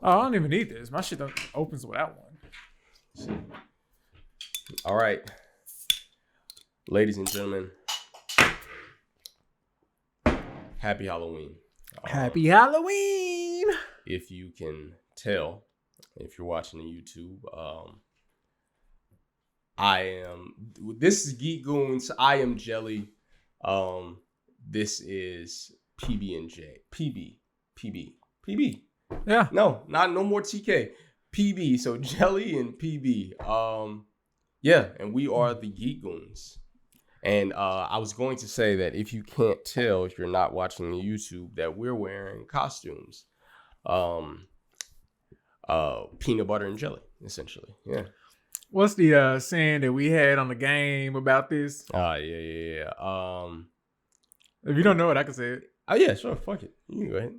Oh, I don't even need this. My shit opens without one. All right. Ladies and gentlemen, happy Halloween. Happy Halloween! If you can tell, if you're watching the YouTube, this is Geek Goonz. I am Jelly. This is PB and J. PB. Yeah. No more TK. PB. So Jelly and PB. Yeah, and we are the Geek Goonz. And I was going to say that if you can't tell, if you're not watching the YouTube, that we're wearing costumes. Peanut butter and jelly, essentially. Yeah. What's the saying that we had on the game about this? Yeah. If you don't know it, I can say it. Oh yeah, sure. Fuck it. You can go ahead.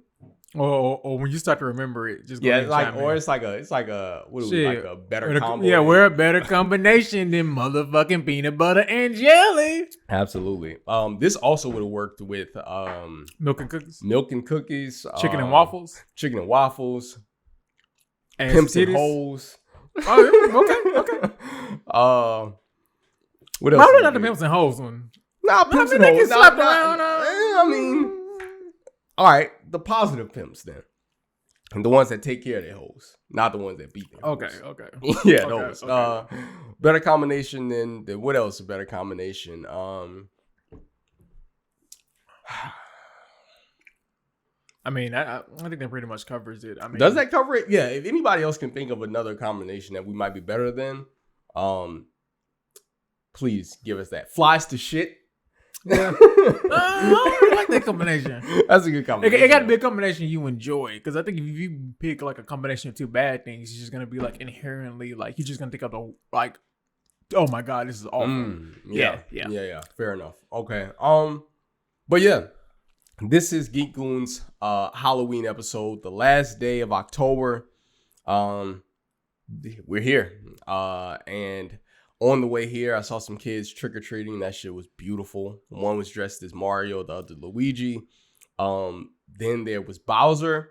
Or when you start to remember it, just go yeah, ahead and it's like a what do we like a better combo? Yeah, we're a better combination than motherfucking peanut butter and jelly. Absolutely. This also would have worked with Milk and cookies, chicken and waffles, and pimps and hoes. Oh, okay. What else? Probably not the pimps and hoes one. Nah, pimps and hoes. I mean, all right, the positive pimps then. And the ones that take care of their hoes, not the ones that beat them. Okay. Yeah, those. Okay. Better combination than what else? A better combination. I mean, I think that pretty much covers it. I mean, does that cover it? Yeah. If anybody else can think of another combination that we might be better than, please give us that. Flies to shit. Yeah. I don't like that combination. That's a good combination. It got to be a combination you enjoy, because I think if you pick like a combination of two bad things, it's just gonna be like inherently like you're just gonna think of the like, oh my god, this is awful. Yeah. Fair enough. Okay. But yeah, this is Geek Goonz Halloween episode, the last day of October. We're here, and on the way here, I saw some kids trick-or-treating. That shit was beautiful. One was dressed as Mario, the other Luigi. Then there was Bowser.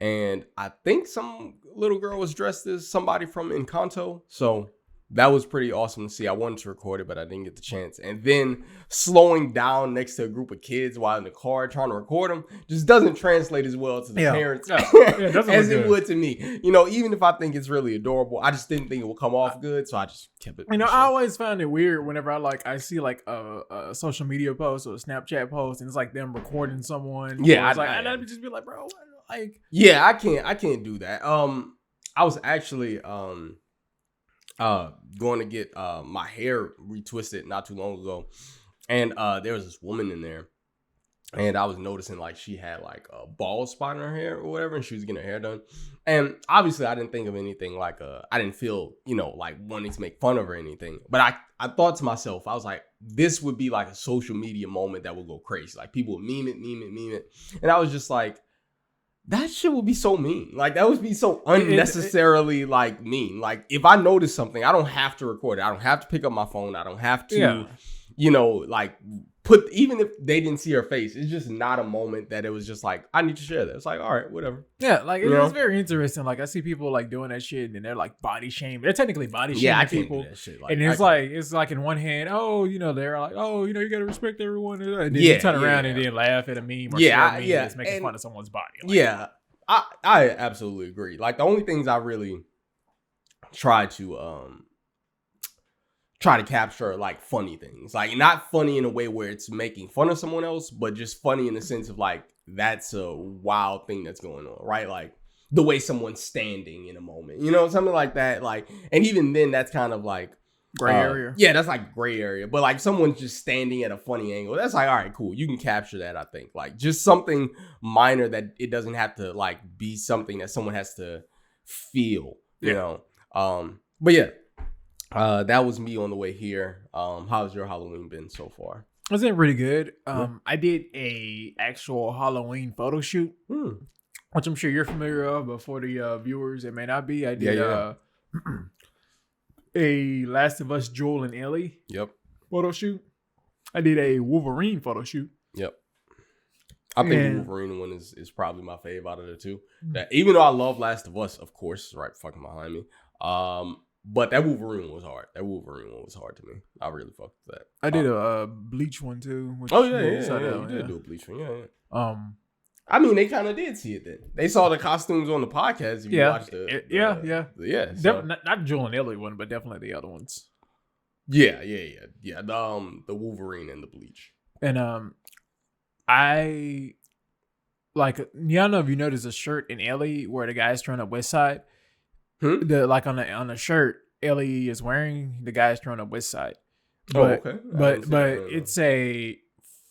And I think some little girl was dressed as somebody from Encanto. So that was pretty awesome to see. I wanted to record it, but I didn't get the chance. And then slowing down next to a group of kids while in the car trying to record them just doesn't translate as well to the parents as it would to me. You know, even if I think it's really adorable, I just didn't think it would come off good, so I just kept it. You know, I always find it weird whenever I see like a social media post or a Snapchat post, and it's like them recording someone. Yeah, I'd just be like, bro, like, yeah, I can't do that. I was actually going to get my hair retwisted not too long ago, and there was this woman in there, and I was noticing like she had like a bald spot in her hair or whatever, and she was getting her hair done. And obviously I didn't think of anything like I didn't feel, you know, like wanting to make fun of her or anything, but I thought to myself, I was like, this would be like a social media moment that would go crazy, like people would meme it, and I was just like, that shit would be so mean. Like, that would be so unnecessarily, like, mean. Like, if I notice something, I don't have to record it. I don't have to pick up my phone. I don't have to, you know, like, even if they didn't see her face, it's just not a moment that it was just like, I need to share that. It's like, all right, whatever. Yeah, like, it's very interesting. Like, I see people, like, doing that shit, and they're, like, body shaming. They're technically body shaming people. Do that shit. Like, and it's like in one hand, oh, you know, they're like, oh, you know, you got to respect everyone. And then you turn around and then laugh at a meme or share a meme that's making fun of someone's body. Like, I absolutely agree. Like, the only things I really try to capture, like, funny things, like, not funny in a way where it's making fun of someone else, but just funny in the sense of like, that's a wild thing that's going on, right? Like the way someone's standing in a moment, you know, something like that. Like, and even then that's kind of like gray area. Yeah, that's like gray area. But like someone's just standing at a funny angle, that's like, all right, cool, you can capture that. I think like just something minor that it doesn't have to like be something that someone has to feel, you know. But yeah, that was me on the way here. How's your Halloween been so far? It's been pretty good. I did a actual Halloween photo shoot, which I'm sure you're familiar of, but for the viewers, it may not be. I did a Last of Us Joel and Ellie photo shoot. I did a Wolverine photo shoot. I think the Wolverine one is probably my fave out of the two. That even though I love Last of Us, of course, right fucking behind me. But that Wolverine one was hard. That Wolverine one was hard to me. I really fucked with that. I did a Bleach one too. Which you did do a Bleach one, yeah. I mean, they kind of did see it then. They saw the costumes on the podcast. If you watched yeah. So. Not Joel and Ellie one, but definitely the other ones. Yeah. The Wolverine and the Bleach. And I like. I don't know if you noticed a shirt in Ellie where the guy's throwing up West Side. The like on the shirt Ellie is wearing, the guy's throwing up West Side. But, But it's a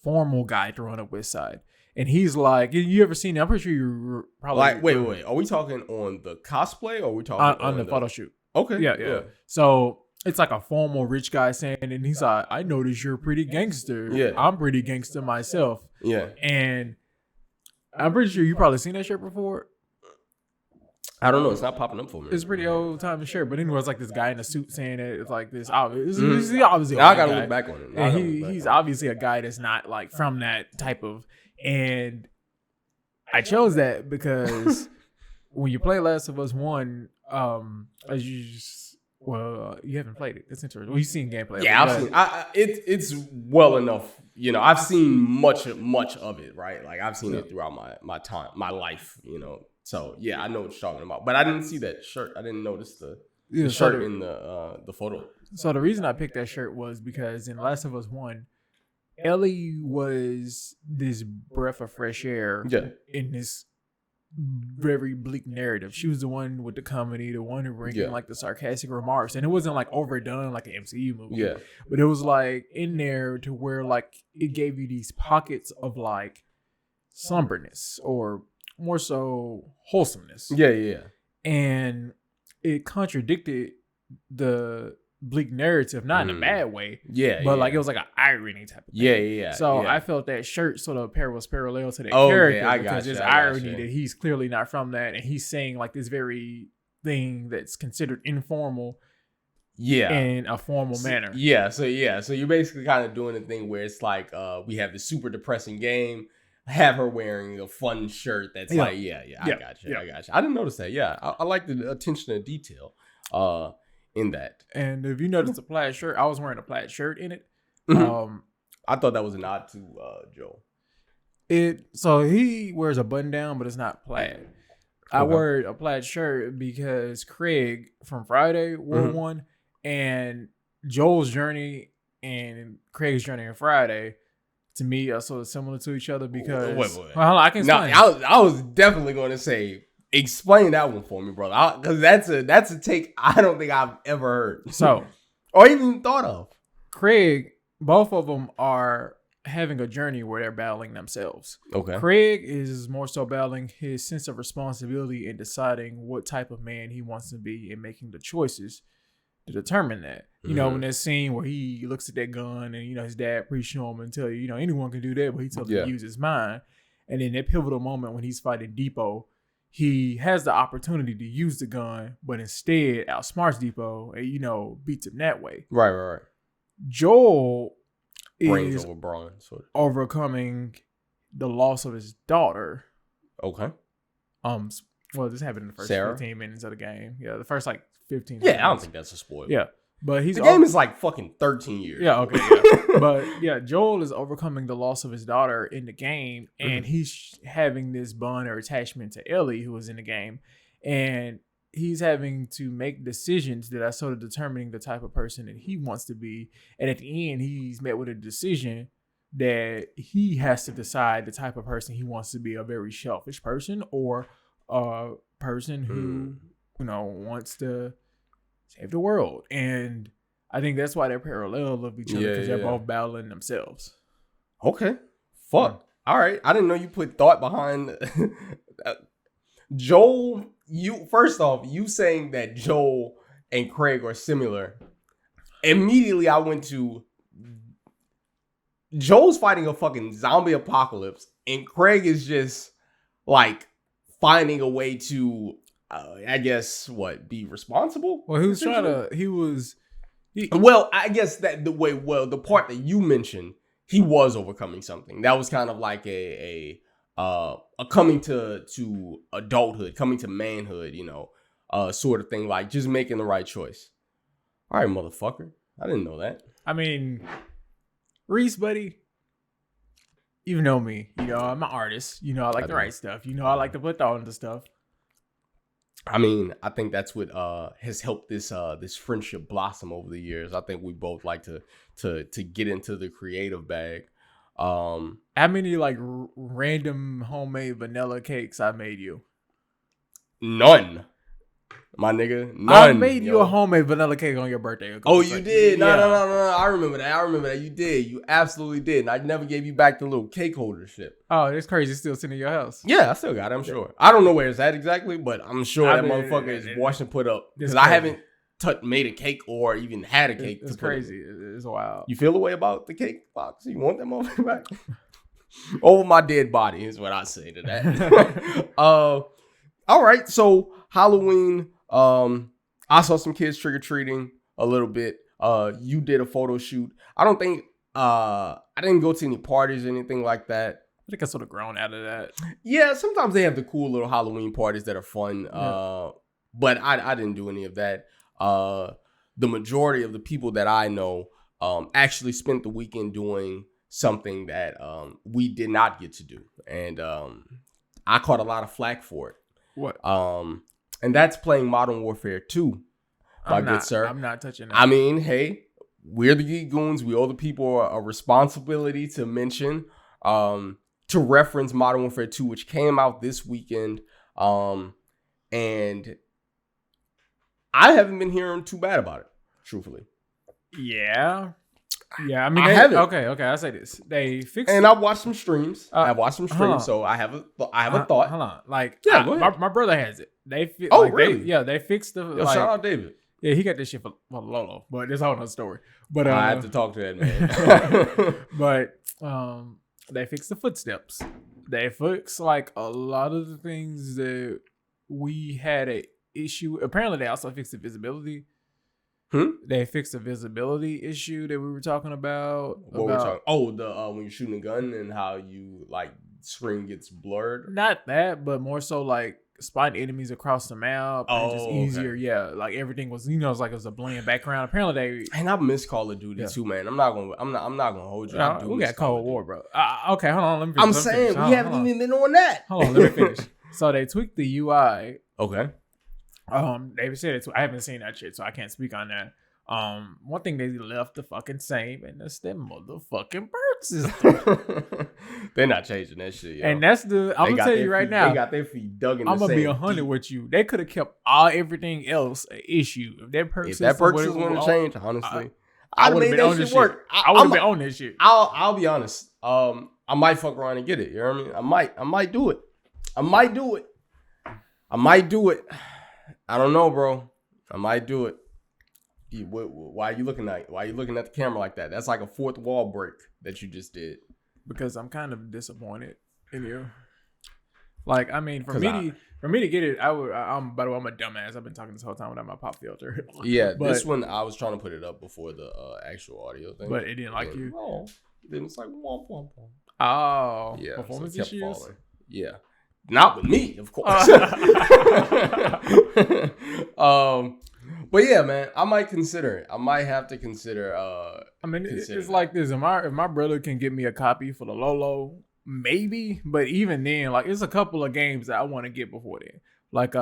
formal guy throwing up West Side. And he's like, you ever seen it? I'm pretty sure you probably like. Wait. Are we talking on the cosplay or are we talking on the photo shoot? Okay. Yeah. So it's like a formal rich guy saying, and he's like, I noticed you're pretty gangster. Yeah. I'm pretty gangster myself. Yeah. And I'm pretty sure you probably seen that shirt before. I don't know. It's not popping up for me. It's a pretty old time shirt, but anyway, it's like this guy in a suit saying it. It's like this. Obviously, now I gotta look back on it. And he's obviously a guy that's not like from that type of. And I chose that because when you play Last of Us 1, you haven't played it. That's interesting. Well, you've seen gameplay. Yeah, I've seen. It's well enough. You know, I've seen much of it. Right, like I've seen it throughout my life. You know. So yeah, I know what you're talking about, but I didn't see that shirt. I didn't notice the shirt in the photo. So the reason I picked that shirt was because in Last of Us 1, Ellie was this breath of fresh air in this very bleak narrative. She was the one with the comedy, the one who bringing like the sarcastic remarks, and it wasn't like overdone like an MCU movie. Yeah, but it was like in there to where like it gave you these pockets of like somberness or more so wholesomeness. Yeah. And it contradicted the bleak narrative, not in a bad way. But like it was like an irony type of thing. Yeah. So I felt that shirt sort of was parallel to that character because there's irony that he's clearly not from that, and he's saying like this very thing that's considered informal. In a formal manner. So you're basically kind of doing the thing where it's like we have this super depressing game. Have her wearing a fun shirt that's I got you. I didn't notice that. Yeah, I like the attention to detail in that. And if you notice the plaid shirt, I was wearing a plaid shirt in it. I thought that was a nod to Joel. So he wears a button down, but it's not plaid. I wore a plaid shirt because Craig from Friday wore one, and Joel's journey and Craig's journey on Friday. To me, are sort of similar to each other because... Wait. Well, I can explain. No, I was definitely going to say, explain that one for me, brother. Because that's a take I don't think I've ever heard. So... or even thought of. Craig, both of them are having a journey where they're battling themselves. Okay. Craig is more so battling his sense of responsibility in deciding what type of man he wants to be and making the choices to determine that. You know, in that scene where he looks at that gun and, his dad preached to him and tell you, anyone can do that, but he tells him to use his mind. And in that pivotal moment when he's fighting Depot, he has the opportunity to use the gun, but instead outsmarts Depot and, beats him that way. Right. Joel Brains is over brawn, overcoming the loss of his daughter. Okay. Well, this happened in the first 15 minutes of the game. Yeah, the first 15 minutes. Yeah, I don't think that's a spoiler. Yeah. But the game is like fucking 13 years. Yeah, okay. Yeah. But Joel is overcoming the loss of his daughter in the game, and he's having this bond or attachment to Ellie, who was in the game, and he's having to make decisions that are sort of determining the type of person that he wants to be. And at the end, he's met with a decision that he has to decide the type of person he wants to be, a very selfish person or a person who, wants to save the world. And I think that's why they're parallel of each other, because they're both battling themselves. Okay. Fuck. All right. I didn't know you put thought behind Joel. First off, you saying that Joel and Craig are similar. Immediately I went to Joel's fighting a fucking zombie apocalypse, and Craig is just like finding a way to I guess be responsible? Well, well, I guess that the part that you mentioned, he was overcoming something. That was kind of like a a coming to adulthood, coming to manhood, sort of thing, like just making the right choice. All right, motherfucker. I didn't know that. I mean, Reese, buddy, you know me. I'm an artist. I like to write stuff. I like to put thought into stuff. I mean, I think that's what has helped this friendship blossom over the years. I think we both like to get into the creative bag. How many like random homemade vanilla cakes I made you? None. My nigga, none. I made you a homemade vanilla cake on your birthday. Oh, you did? No. I remember that. You did. You absolutely did. And I never gave you back the little cake holder shit. Oh, it's crazy. It's still sitting in your house. Yeah, I still got it. I'm sure. I don't know where it's at exactly, but I'm sure that motherfucker is washed and put up. Because I haven't made a cake or even had a cake. It's crazy. It's wild. You feel a way about the cake box? You want that motherfucker back? Over my dead body is what I say to that. All right. So Halloween. I saw some kids trick-or-treating a little bit. You did a photo shoot. I don't think I didn't go to any parties or anything like that. I think I sort of grown out of that. Yeah, sometimes they have the cool little Halloween parties that are fun. But I didn't do any of that. The majority of the people that I know actually spent the weekend doing something that we did not get to do. And I caught a lot of flack for it. What? And that's playing Modern Warfare 2, my good sir. I'm not touching that. I mean, hey, we're the Geek Goonz. We owe the people a responsibility to mention, to reference Modern Warfare 2, which came out this weekend. And I haven't been hearing too bad about it, truthfully. Yeah. I mean, I haven't. Okay. I'll say this. They fixed and I've watched some streams. So I have a thought. Hold on. Like, yeah, go ahead. My brother has it. Really? They fixed the. Yo, shout out David. Yeah, he got this shit for Lolo, but it's a whole nother story. But I have to talk to that man. But they fixed the footsteps. They fixed like a lot of the things that we had a issue. Apparently, they also fixed the visibility. They fixed the visibility issue that we were talking about. What were we talking? Oh, the when you're shooting a gun and how you like screen gets blurred. Not that, but more so like spotting enemies across the map. Oh, just easier. Okay. Yeah, like everything was, it's like it was a bland background. Apparently, and I miss Call of Duty too, man. I'm not gonna hold you. We got Cold War, bro. Okay, hold on. Let me finish. I'm saying we haven't even been on that. Hold on, let me finish. So they tweaked the UI. Okay. They said it. I haven't seen that shit, so I can't speak on that. One thing they left the fucking same, and that's that motherfucking bird system. They're not changing that shit, yo. And that's I'm gonna tell you right now. They got their feet dug in the sand. I'm gonna be 100 with you. They could have kept everything else an issue. If that perk system was going to change, honestly, I would have been on this shit. I would have been on this shit. I'll be honest. I might fuck around and get it. You know what I mean? I might do it. I might do it. I don't know, bro. I might do it. Why are you looking at the camera like that? That's like a fourth wall break that you just did. Because I'm kind of disappointed in you. Like, I mean, for me to get it, by the way, I'm a dumbass. I've been talking this whole time without my pop filter. Yeah, but this one I was trying to put it up before the actual audio thing. But it didn't like you. No, then it's like womp womp womp. Oh, yeah, performance so it kept issues. Falling. Yeah, not with me, of course. But yeah, man, I might consider it. I might have to consider. I mean, it's like this. If my brother can get me a copy for the Lolo, maybe. But even then, like, it's a couple of games that I want to get before then. Like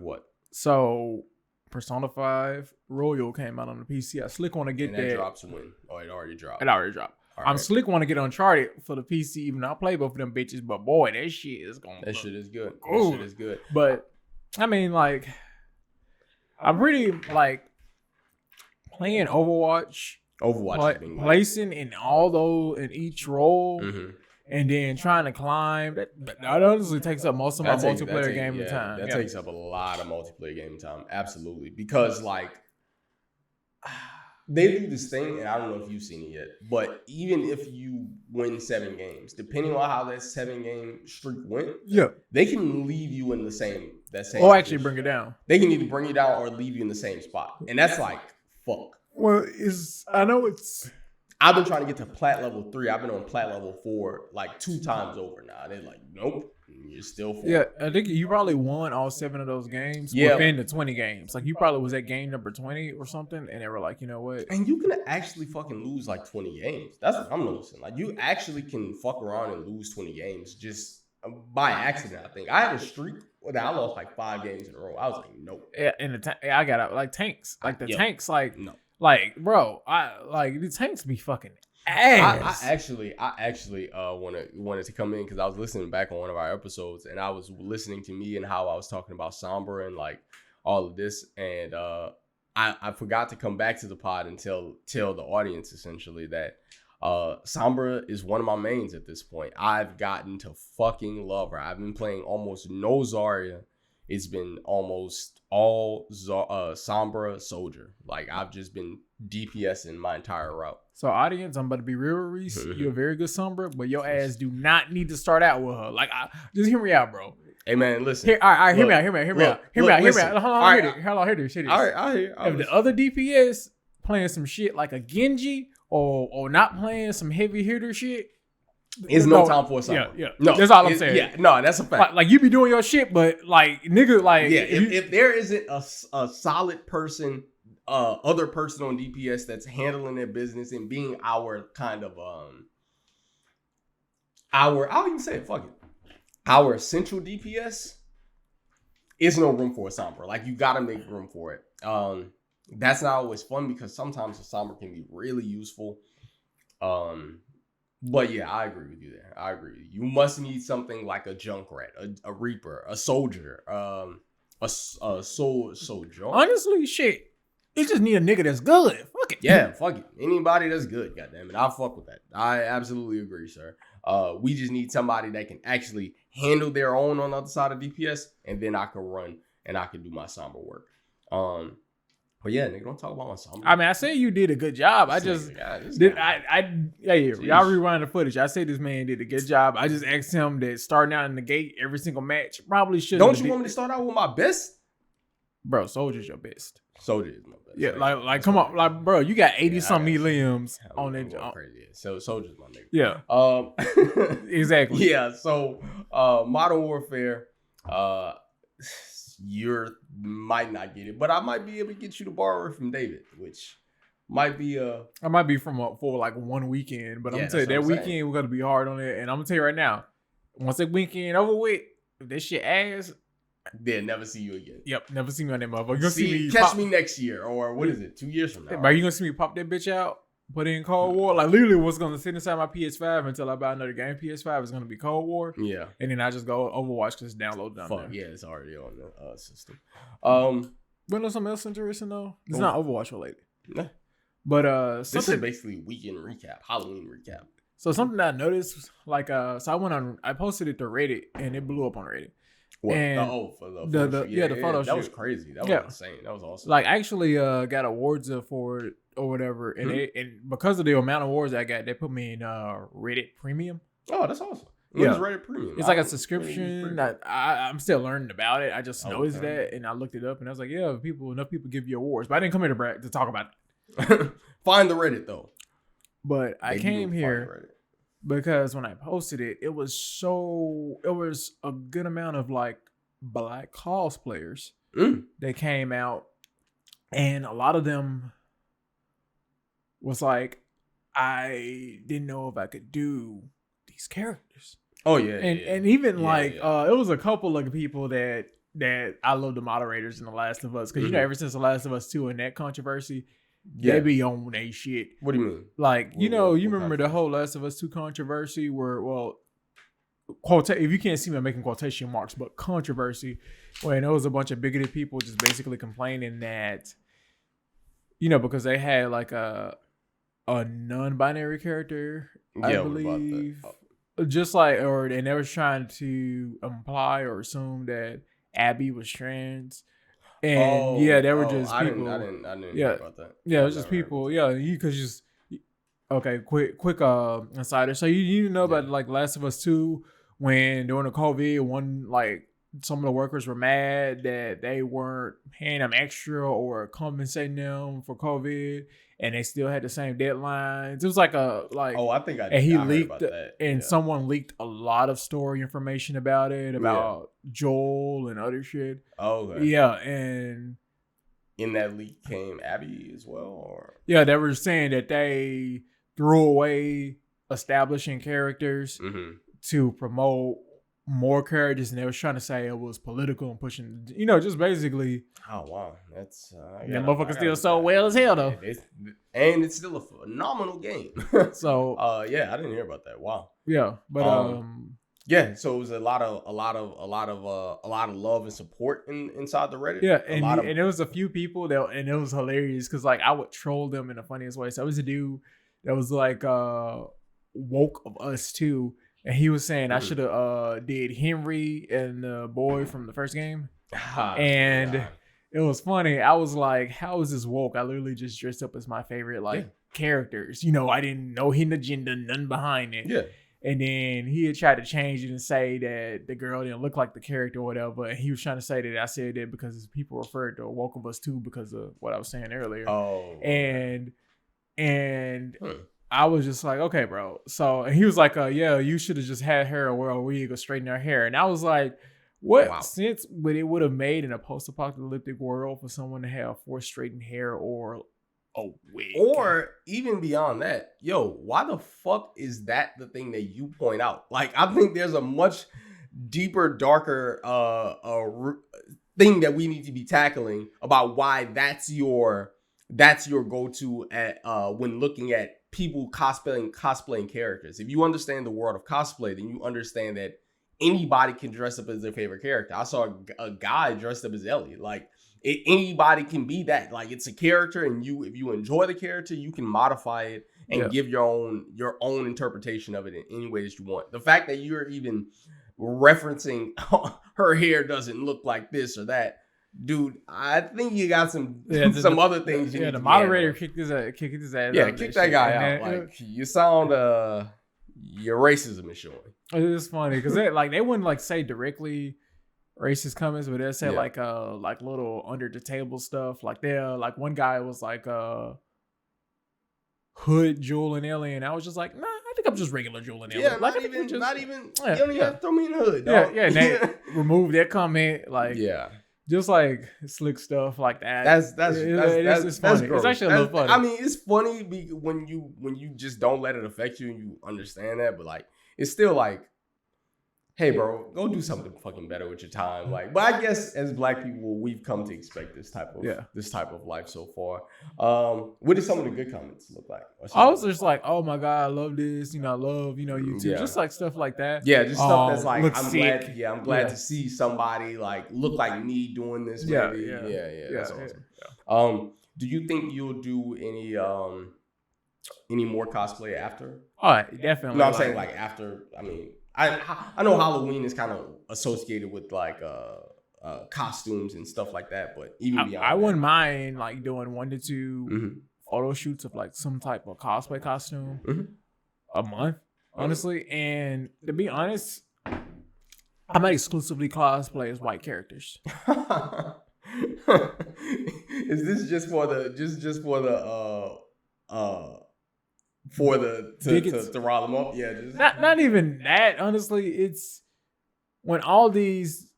what? So, Persona 5 Royal came out on the PC. I slick want to get that. That drops when? Oh, it already dropped. It already dropped. I'm slick want to get Uncharted for the PC. Even though I play both of them bitches, but boy, that shit is going. That shit is good. That shit is good. But I mean, like, I'm pretty like playing Overwatch, placing in all those in each role, and then trying to climb. That honestly takes up most of my multiplayer game time. That takes up a lot of multiplayer game time, absolutely. Because like they do this thing, and I don't know if you've seen it yet, but even if you win 7 games, depending on how that 7-game streak went, they can leave you in the same. Or actually bring it down. They can either bring you down or leave you in the same spot. And that's like, fuck. Well, I've been trying to get to plat level 3. I've been on plat level 4 like 2 times over now. They're like, nope, you're still 4. Yeah, I think you probably won all 7 of those games within the 20 games. Like you probably was at game number 20 or something, and they were like, you know what? And you can actually fucking lose like 20 games. That's what I'm noticing. Like you actually can fuck around and lose 20 games just by accident. I think I had a streak that I lost like 5 games in a row. I was like, nope. Yeah, and I got out like tanks, like the tanks, like no. Like, bro, the tanks be fucking ass. I actually wanted to come in because I was listening back on one of our episodes, and I was listening to me and how I was talking about Sombra and like all of this, and I forgot to come back to the pod and tell the audience essentially that Sombra is one of my mains at this point. I've gotten to fucking love her. I've been playing almost no Zarya. It's been almost all Sombra Soldier. Like, I've just been DPSing my entire route. So, audience, I'm about to be real, Reese. You're a very good Sombra, but your ass do not need to start out with her. Like, just hear me out, bro. Hey, man, listen. Hear me out. Hold on, hear this. All right, I hear. If the other DPS playing some shit like a Genji or not playing some heavy hitter shit, it's no time for a Sombra. Yeah. No, that's all I'm saying. Yeah, no, that's a fact. Like you be doing your shit, but like nigga, like if there isn't a solid person, other person on DPS that's handling their business and being our kind of I'll even say it, fuck it, our central DPS, is no room for a Sombra. Like you gotta make room for it. That's not always fun because sometimes a Sombra can be really useful. But yeah, I agree with you there. I agree with you. You must need something like a Junkrat, a Reaper, a Soldier, a Soldier. Honestly, shit. You just need a nigga that's good. Fuck it. Yeah, fuck it. Anybody that's good, goddammit. I'll fuck with that. I absolutely agree, sir. We just need somebody that can actually handle their own on the other side of DPS, and then I can run and I can do my Sombra work. But yeah, nigga, don't talk about my Sombra. I mean, I say you did a good job. I just did. Y'all rewind the footage. I say this man did a good job. I just asked him that starting out in the gate every single match probably should. Don't you want me to start out with my best? Bro, Soldier's your best. Soldier is my best. Yeah, like come on, like bro, you got 80-something limbs on that job. So Soldier's my nigga. Yeah. Exactly. Yeah. So Modern Warfare, you might not get it, but I might be able to get you to borrow it from David, which might be I might be for like one weekend, but I'm gonna tell you that weekend we're gonna be hard on it, and I'm gonna tell you right now, once that weekend over with, if this shit ass, they'll never see you again. Yep, never see me on that motherfucker. You're gonna see me catch me next year, or what is it, 2 years from now? Bro, you gonna see me pop that bitch out, put it in Cold War. Like literally, what's gonna sit inside my PS5 until I buy another game. PS5 is gonna be Cold War. Yeah, and then I just go Overwatch because it's download down there. Yeah, it's already on the system. But there's something else interesting though. It's not Overwatch related. Nah. But this is basically weekend recap, Halloween recap. So something that I noticed, like so I posted it to Reddit and it blew up on Reddit. What? And for the photo shoot. That was crazy. That was insane. That was awesome. Like I actually got awards for it or whatever, and and because of the amount of awards I got, they put me in Reddit Premium. Oh, that's awesome. What is Reddit Premium? It's like a subscription. I'm still learning about it. I just noticed that, and I looked it up, and I was like, yeah, enough people give you awards, but I didn't come here to talk about it. Find the Reddit though. But I came here because when I posted it, it was a good amount of like black cosplayers that came out, and a lot of them was like, I didn't know if I could do these characters. Oh yeah, and even it was a couple of people that I love the moderators in The Last of Us because you know ever since The Last of Us 2 and that controversy. They be on they shit. What do you mean? Like, you remember the whole Last of Us 2 controversy where, if you can't see me, I'm making quotation marks, but controversy, when there was a bunch of bigoted people just basically complaining that, because they had like a non-binary character, I believe. Just like, and they were trying to imply or assume that Abby was trans. And there were just people. I didn't hear about that. Yeah, it was just people. Yeah, you could just. Okay, quick insider. So you know about like Last of Us 2 when during the COVID, one like some of the workers were mad that they weren't paying them extra or compensating them for COVID, and they still had the same deadlines. It was like I think I and he I leaked heard about that. and someone leaked a lot of story information about it, about Joel and other shit. Oh, okay. Yeah, and in that leak came Abby as well, or they were saying that they threw away establishing characters to promote more characters, and they was trying to say it was political and pushing, just basically. Oh wow, that's that motherfucker still so well as hell though, and it's still a phenomenal game. So I didn't hear about that. Wow. Yeah, but so it was a lot of love and support inside the Reddit. Yeah, and there was a few people and it was hilarious because like I would troll them in the funniest way. So it was a dude that was like woke of us too. And he was saying I should have did Henry and the boy from the first game. And it was funny. I was like, how is this woke? I literally just dressed up as my favorite characters. I didn't know hidden agenda, none behind it. Yeah. And then he had tried to change it and say that the girl didn't look like the character or whatever. And he was trying to say that I said that because people referred to woke of us too because of what I was saying earlier. Oh. And I was just like, okay, bro. So, and he was like, you should have just had her wear a wig or straighten her hair. And I was like, what sense would it would have made in a post-apocalyptic world for someone to have forced straightened hair or a wig? Or even beyond that, why the fuck is that the thing that you point out? Like, I think there's a much deeper, darker thing that we need to be tackling about why that's your go-to at when looking at people cosplaying characters. If you understand the world of cosplay, then you understand that anybody can dress up as their favorite character. I saw a guy dressed up as Elliot. Like, anybody can be that. Like, it's a character, and if you enjoy the character, you can modify it and give your own interpretation of it in any way that you want. The fact that you're even referencing her hair doesn't look like this or that, dude, I think you got some other things. The moderator kicked his ass. Yeah, kick that guy out. Like, you sound your racism is showing. It's funny because they wouldn't say directly racist comments, but they'll say like little under the table stuff. Like one guy was like Hood, Jewel, and Alien. I was just like, nah, I think I'm just regular Jewel and Alien. Yeah, not even. You don't even have to throw me in the hood. Dog. Yeah. And they removed that comment. Just like slick stuff like that. That's funny. It's actually a little funny. I mean, it's funny when you just don't let it affect you and you understand that, but it's still hey, bro, go do something fucking better with your time. But I guess as Black people, we've come to expect this type of life so far. What did some of the good comments look like? I was just like, oh my god, I love this. I love YouTube, just stuff like that. Yeah, just stuff that's I'm glad to see somebody look like me doing this. Maybe. Yeah. That's awesome. Do you think you'll do any more cosplay after? Oh, definitely. No, I'm saying after. I mean, I know Halloween is kind of associated with costumes and stuff like that, but even beyond I wouldn't mind doing 1 to 2 photo shoots of some type of cosplay costume a month, honestly. And to be honest, I might exclusively cosplay as white characters. Is this just for the to rile them up? Yeah, not even that. Honestly, it's when all these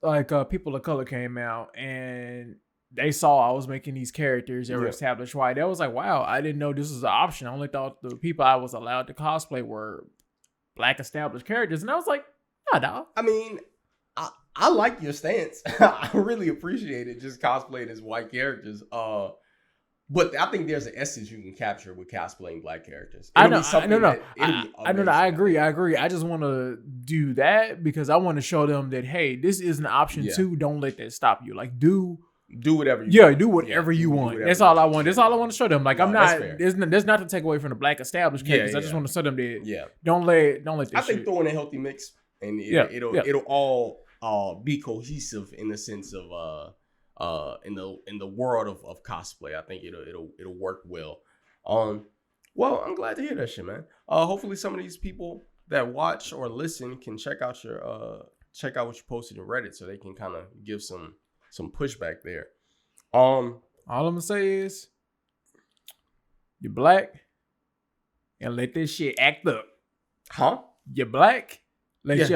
people of color came out and they saw I was making these characters that were established white. They was like, wow, I didn't know this was an option. I only thought the people I was allowed to cosplay were Black established characters, and I was like, nah, dog. I mean, I like your stance. I really appreciate it. Just cosplaying as white characters. But I think there's an essence you can capture with cosplaying Black characters. I agree. I just want to do that because I want to show them that, hey, this is an option too. Don't let that stop you. Do whatever you want. Do whatever you want. That's all I want. That's all I want to show them. I'm not. There's not to take away from the Black established characters. I just want to show them that. Don't let this. I think throwing a healthy mix and it'll all be cohesive in the sense of in the world of cosplay. I think it'll work well. Well, I'm glad to hear that shit, man. Hopefully some of these people that watch or listen can check out your check out what you posted in Reddit so they can kind of give some pushback there. All I'm gonna say is you're black and let this shit act up. Huh? You're black. Let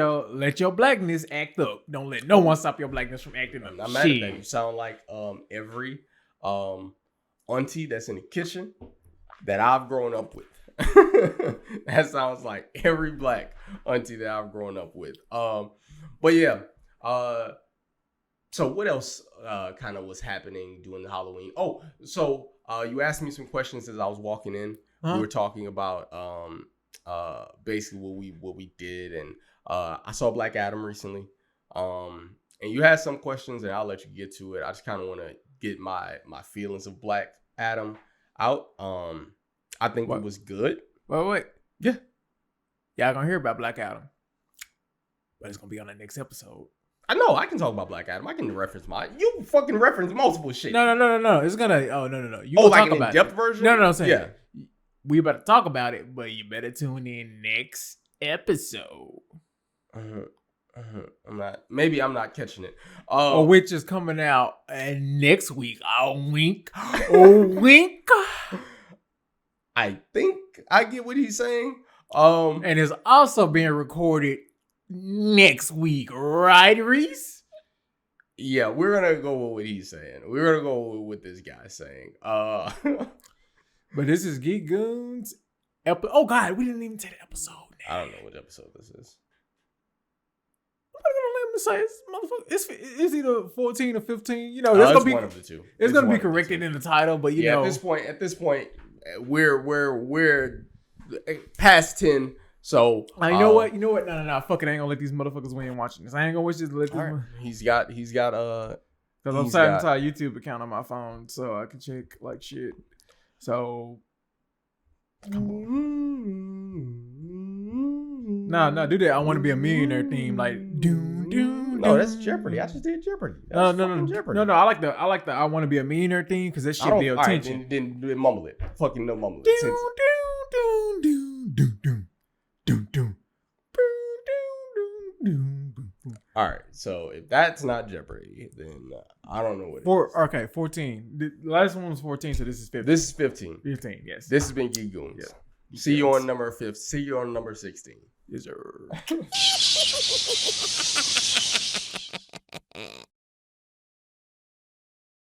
your blackness act up. Don't let no one stop your blackness from acting up. I'm mad at that. You sound like every auntie that's in the kitchen that I've grown up with. That sounds like every black auntie that I've grown up with. But yeah. So what else kind of was happening during the Halloween? Oh, so you asked me some questions as I was walking in. Huh? We were talking about basically what we did, and I saw Black Adam recently. And you had some questions, and I'll let you get to it. I just kind of want to get my feelings of Black Adam out. I think it was good. Wait. Yeah. Y'all gonna hear about Black Adam, but it's gonna be on the next episode. I know I can talk about Black Adam. I can reference you fucking reference multiple shit. No. It's gonna. Oh no. You like talk an in-depth version? No. I'm saying we about to talk about it, but you better tune in next episode. I'm not catching it. Which is coming out next week. Wink. Wink. I think I get what he's saying. And it's also being recorded next week, right, Reese? Yeah, we're gonna go with what he's saying. We're gonna go with what this guy's saying. But this is Geek Goonz. Oh God, we didn't even say the episode. I don't know which episode this is. I'm gonna let him say it's either 14 or 15. You know, there's gonna be one of the two. It's gonna be corrected in the title, but you know, at this point, we're past 10. So you know what? No. Fuck it, I ain't gonna let these motherfuckers win watching this. I ain't gonna wish this. Let right. He's got because I'm signing to a YouTube account on my phone, so I can check like shit. So come on. No, do that. I want to be a millionaire theme, like No, that's Jeopardy. I just did Jeopardy. No. Jeopardy. No. I like the I want to be a millionaire theme because that shit be attention. Right, then mumble it. Fucking no mumble it. All right, so if that's not Jeopardy, then I don't know what it is. Okay, 14. The last one was 14, so this is 15. This is 15. 15, yes. This has been Geek Goonz. Yeah. See you on number 5. See you on number 16. Yes, sir.